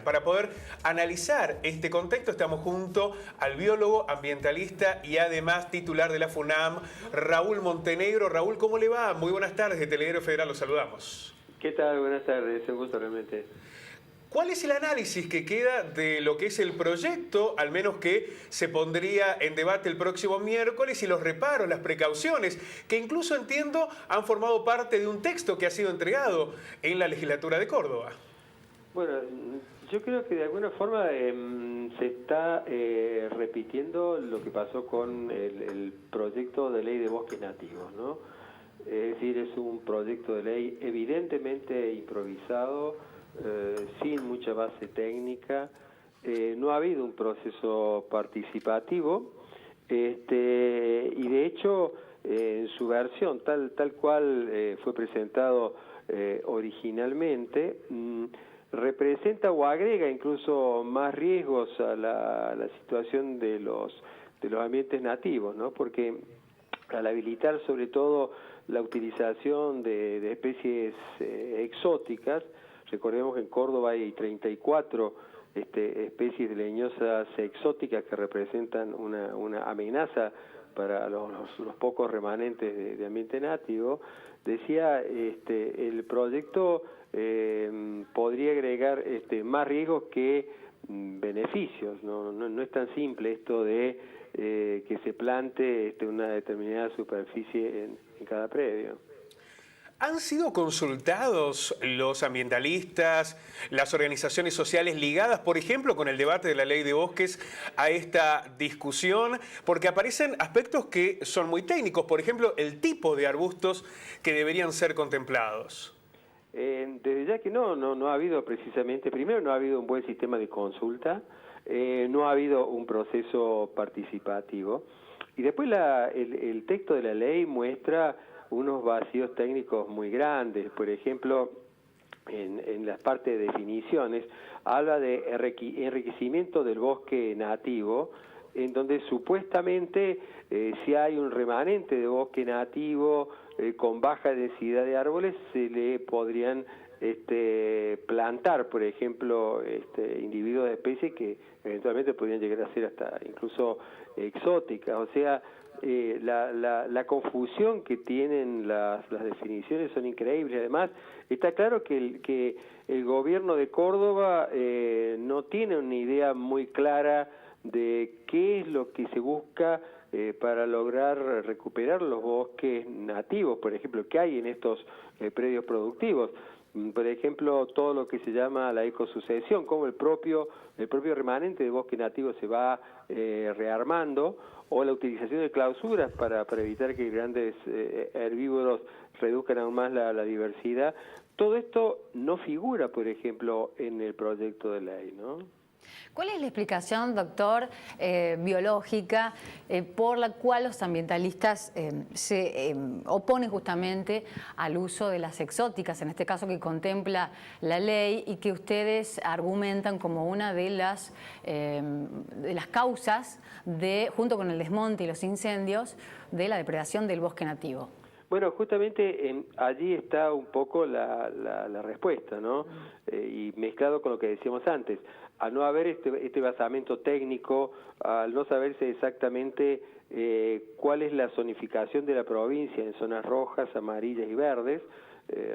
Para poder analizar este contexto estamos junto al biólogo, ambientalista y además titular de la FUNAM, Raúl Montenegro. Raúl, ¿cómo le va? Muy buenas tardes, de Telediario Federal, los saludamos. ¿Qué tal? Buenas tardes, es un gusto realmente. ¿Cuál es el análisis que queda de lo que es el proyecto, al menos que se pondría en debate el próximo miércoles, y los reparos, las precauciones, que incluso entiendo han formado parte de un texto que ha sido entregado en la legislatura de Córdoba? Bueno, yo creo que de alguna forma se está repitiendo lo que pasó con el proyecto de ley de bosques nativos, ¿no? Es decir, es un proyecto de ley evidentemente improvisado, sin mucha base técnica, no ha habido un proceso participativo, y de hecho en su versión tal cual fue presentado originalmente, representa o agrega incluso más riesgos a la situación de los ambientes nativos, ¿no? Porque al habilitar sobre todo la utilización de especies exóticas, recordemos que en Córdoba hay 34 especies de leñosas exóticas que representan una amenaza para los pocos remanentes de ambiente nativo. Decía, el proyecto podría agregar más riesgos que beneficios. No es tan simple esto de que se plante una determinada superficie en cada predio. ¿Han sido consultados los ambientalistas, las organizaciones sociales ligadas, por ejemplo, con el debate de la ley de bosques a esta discusión? Porque aparecen aspectos que son muy técnicos, por ejemplo, el tipo de arbustos que deberían ser contemplados. Desde ya que no ha habido precisamente, primero no ha habido un buen sistema de consulta, no ha habido un proceso participativo, y después el texto de la ley muestra unos vacíos técnicos muy grandes. Por ejemplo, en las partes de definiciones habla de enriquecimiento del bosque nativo, en donde supuestamente si hay un remanente de bosque nativo con baja densidad de árboles, se le podrían plantar, por ejemplo, individuos de especies que eventualmente podrían llegar a ser hasta incluso exóticas. O sea, la confusión que tienen las definiciones son increíbles. Además, está claro que el gobierno de Córdoba no tiene una idea muy clara de qué es lo que se busca para lograr recuperar los bosques nativos, por ejemplo, que hay en estos predios productivos. Por ejemplo, todo lo que se llama la ecasucesión, como el propio remanente de bosque nativo se va rearmando, o la utilización de clausuras para evitar que grandes herbívoros reduzcan aún más la diversidad. Todo esto no figura, por ejemplo, en el proyecto de ley, ¿no? ¿Cuál es la explicación, doctor, biológica por la cual los ambientalistas se oponen justamente al uso de las exóticas, en este caso que contempla la ley, y que ustedes argumentan como una de las causas, junto con el desmonte y los incendios, de la depredación del bosque nativo? Bueno, justamente allí está un poco la respuesta, ¿no? Y mezclado con lo que decíamos antes, al no haber este basamento técnico, al no saberse exactamente cuál es la zonificación de la provincia en zonas rojas, amarillas y verdes,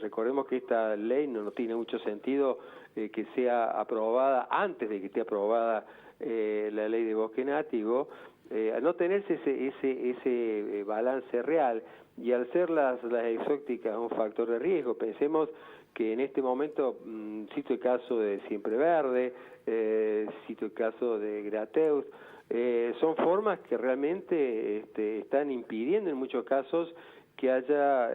recordemos que esta ley no tiene mucho sentido que sea aprobada antes de que esté aprobada la ley de bosque nativo. Al no tenerse ese balance real, y al ser las exóticas un factor de riesgo, pensemos que en este momento, cito el caso de Siempre Verde, cito el caso de Grateus, son formas que realmente están impidiendo en muchos casos que haya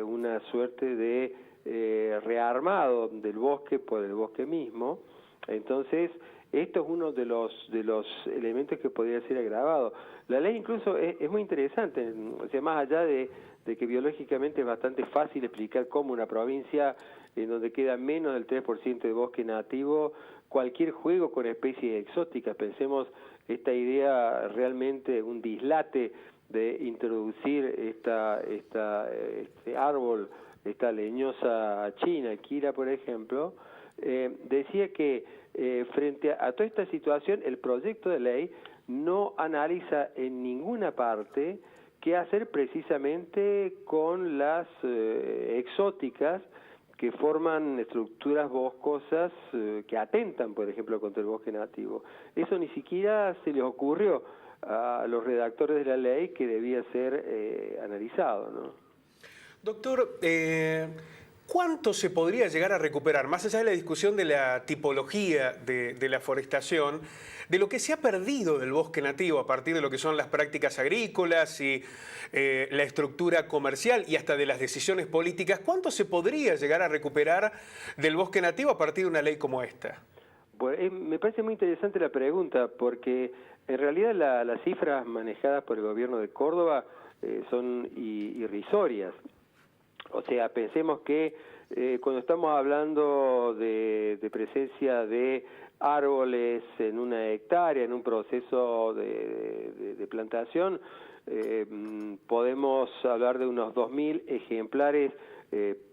una suerte de rearmado del bosque por el bosque mismo. Entonces, esto es uno de los elementos que podría ser agravado. La ley incluso es muy interesante, o sea, más allá de que biológicamente es bastante fácil explicar cómo una provincia en donde queda menos del 3% de bosque nativo, cualquier juego con especies exóticas, pensemos esta idea realmente, un dislate de introducir este árbol, esta leñosa china, Kira, por ejemplo, decía que frente a toda esta situación, el proyecto de ley no analiza en ninguna parte qué hacer precisamente con las exóticas que forman estructuras boscosas que atentan, por ejemplo, contra el bosque nativo. Eso ni siquiera se les ocurrió a los redactores de la ley que debía ser analizado, ¿no? Doctor, ¿cuánto se podría llegar a recuperar, más allá de la discusión de la tipología de la forestación, de lo que se ha perdido del bosque nativo a partir de lo que son las prácticas agrícolas y la estructura comercial y hasta de las decisiones políticas? ¿Cuánto se podría llegar a recuperar del bosque nativo a partir de una ley como esta? Bueno, me parece muy interesante la pregunta, porque en realidad las cifras manejadas por el gobierno de Córdoba son irrisorias. O sea, pensemos que cuando estamos hablando de presencia de árboles en una hectárea, en un proceso de plantación, podemos hablar de unos 2.000 ejemplares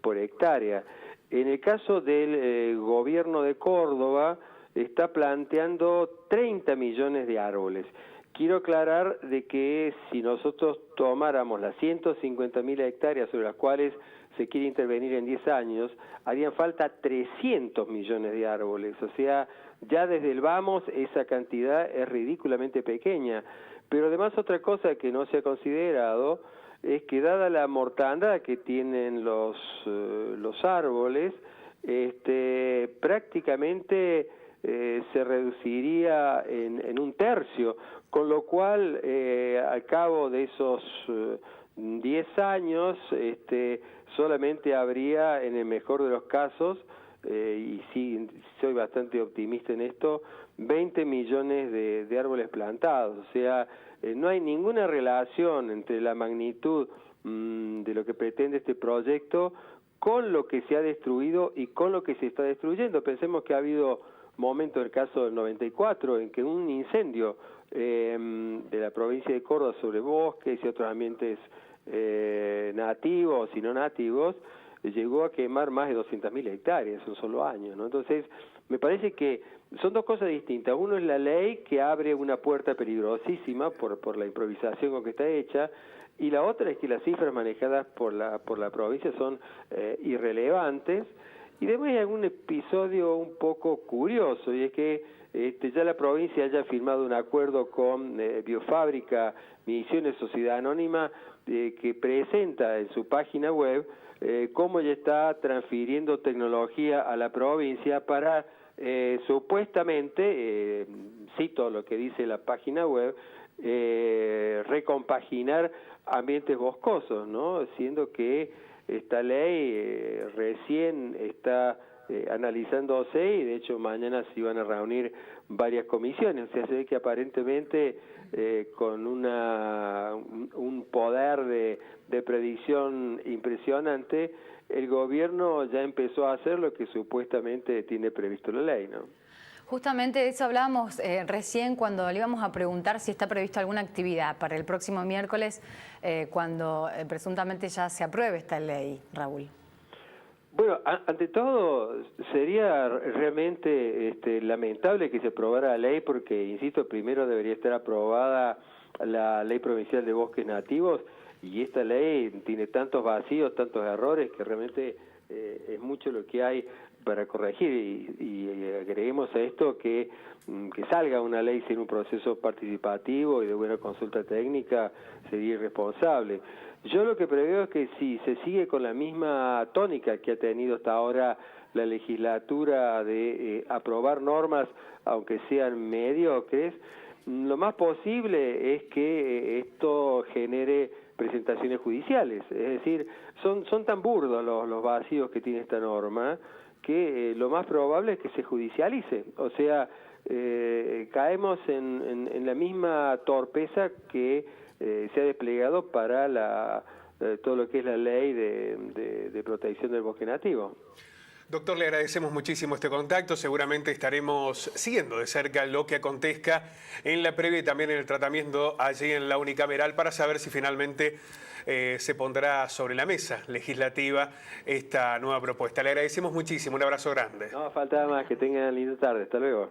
por hectárea. En el caso del gobierno de Córdoba, está planteando 30 millones de árboles. Quiero aclarar de que si nosotros tomáramos las 150.000 hectáreas sobre las cuales se quiere intervenir en 10 años, harían falta 300 millones de árboles. O sea, ya desde el vamos esa cantidad es ridículamente pequeña. Pero además otra cosa que no se ha considerado es que dada la mortandad que tienen los árboles, prácticamente se reduciría en un tercio, con lo cual al cabo de esos 10 años solamente habría, en el mejor de los casos, y sí soy bastante optimista en esto, 20 millones de árboles plantados. O sea, no hay ninguna relación entre la magnitud de lo que pretende este proyecto con lo que se ha destruido y con lo que se está destruyendo. Pensemos que ha habido momento, el caso del 94, en que un incendio de la provincia de Córdoba sobre bosques y otros ambientes nativos y no nativos, llegó a quemar más de 200.000 hectáreas en un solo año, ¿no? Entonces, me parece que son dos cosas distintas. Uno es la ley que abre una puerta peligrosísima por la improvisación con que está hecha, y la otra es que las cifras manejadas por la provincia son irrelevantes. Y después hay algún episodio un poco curioso, y es que ya la provincia haya firmado un acuerdo con Biofábrica Misiones Sociedad Anónima, que presenta en su página web cómo ya está transfiriendo tecnología a la provincia para supuestamente, cito lo que dice la página web, recompaginar ambientes boscosos, ¿no? Siendo que esta ley recién está analizándose y de hecho mañana se iban a reunir varias comisiones. O sea, se ve que aparentemente con un poder de predicción impresionante, el gobierno ya empezó a hacer lo que supuestamente tiene previsto la ley, ¿no? Justamente de eso hablábamos recién cuando le íbamos a preguntar si está prevista alguna actividad para el próximo miércoles, cuando presuntamente ya se apruebe esta ley, Raúl. Bueno, ante todo sería realmente lamentable que se aprobara la ley porque, insisto, primero debería estar aprobada la Ley Provincial de Bosques Nativos, y esta ley tiene tantos vacíos, tantos errores, que realmente es mucho lo que hay para corregir, y agreguemos a esto que salga una ley sin un proceso participativo y de buena consulta técnica sería irresponsable. Yo lo que preveo es que si se sigue con la misma tónica que ha tenido hasta ahora la legislatura de aprobar normas, aunque sean mediocres, lo más posible es que esto genere presentaciones judiciales. Es decir, son tan burdos los vacíos que tiene esta norma que lo más probable es que se judicialice. O sea, caemos en la misma torpeza que se ha desplegado para todo lo que es la ley de protección del bosque nativo. Doctor, le agradecemos muchísimo este contacto. Seguramente estaremos siguiendo de cerca lo que acontezca en la previa y también en el tratamiento allí en la unicameral para saber si finalmente se pondrá sobre la mesa legislativa esta nueva propuesta. Le agradecemos muchísimo. Un abrazo grande. No, falta más. Que tengan linda tarde. Hasta luego.